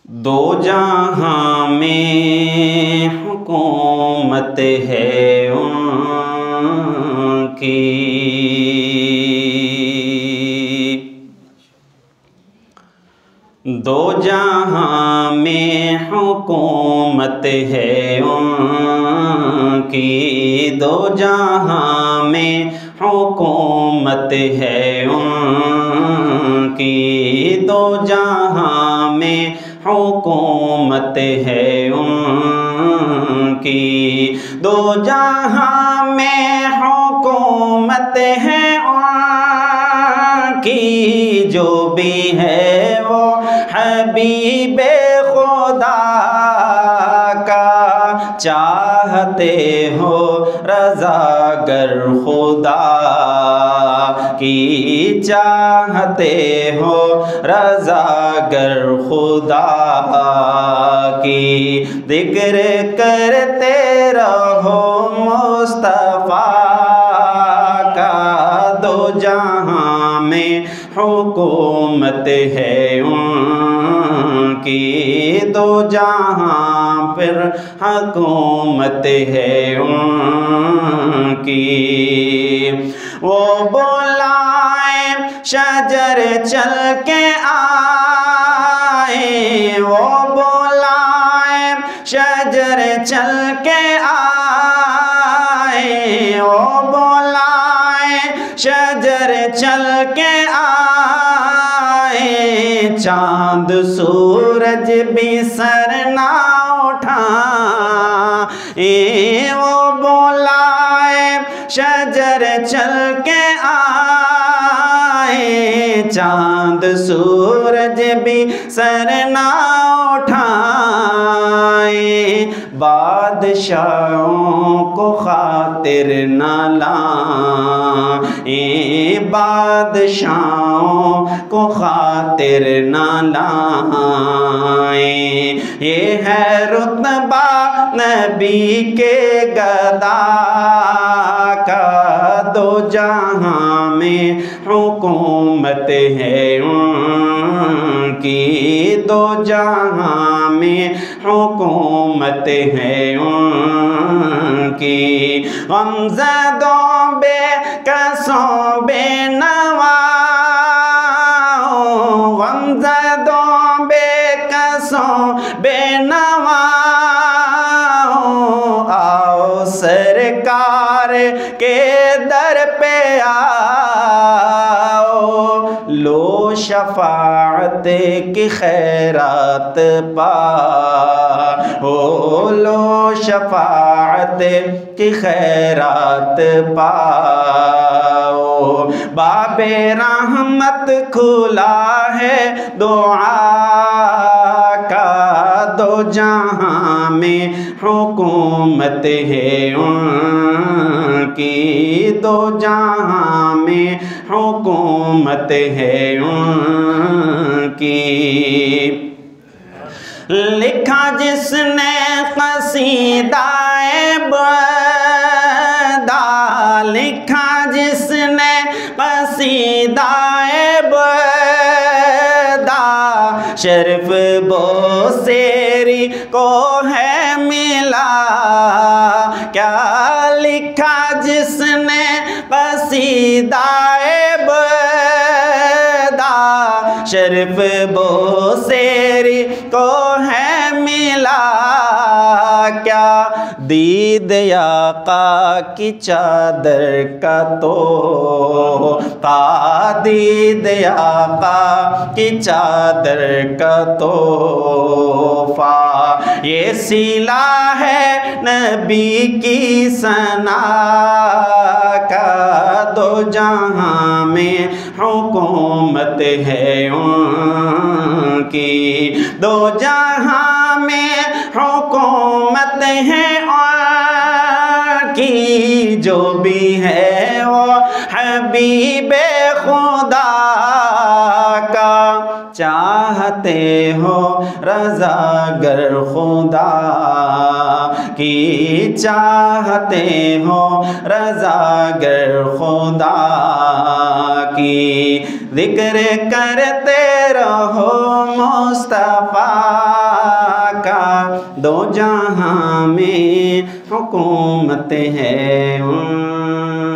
दो जहां में हुकूमत है उनकी, दो जहां में हुकूमत है उनकी, दो जहां में हुकूमत है उनकी, दो जहां में हुकूमत है उनकी, दो जहां में हुकूमत है उनकी, जो भी है वो हबीबे खुदा का, चाहते हो रज़ागर खुदा की, चाहते हो रज़ागर खुदा की, जिक्र करते रहो मुस्तफ़ा का, दो जहां में हुकूमत है उनकी, दो जहां फिर हुकूमत है उनकी। वो बुलाए शजर चल के आए, वो बुलाए शजर चल के आए, वो बुलाए शजर चल के आए, चांद सूरज भी सर ना उठाए, वो बुलाए शजर चल के आए, चांद सूरज भी सर ना उठाए, बादशाहों को खातिर न लाए, बादशाहों को खातिर न लाए, ये है रुतबा नबी के गदा का, दो जहां में हुकूमत है उनकी, दो जहां में हुकूमत है उनकी, गमज़दों बेकसों बेनवाओं, गमज़दों बेकसों बेनवाओं, आओ सरकार के दर पे आओ, लो शफाअत की खैरात पाओ, लो शफाअत की खैरात पाओ, बाबे रहमत खुला है दुआ का, दो जहां में हुकूमत है उनकी, दो जहां में हुकूमत है उनकी। लिखा जिसने क़सीदाए बदा, लिखा जिसने क़सीदाए बदा, शर्फ बोसेरी को है मिला, क्या लिखा जिसने क़सीदाए बदा, शर्फ बोसेरी को है मिला, क्या दीद आका की चादर का तो दीद आका की चादर का तोहफा, ये सिला है नबी की सना का, दो जहां में हुकूमत है उनकी, दो जहां में हुकूमत है उनकी, जो भी है वो हबीबे खुदा का, चाहते हो रज़ागर खुदा की चाहते हो, रज़ागर खुदा की ज़िक्र करते रहो मुस्तफ़ा का, दो जहां में हुकूमत है उनकी।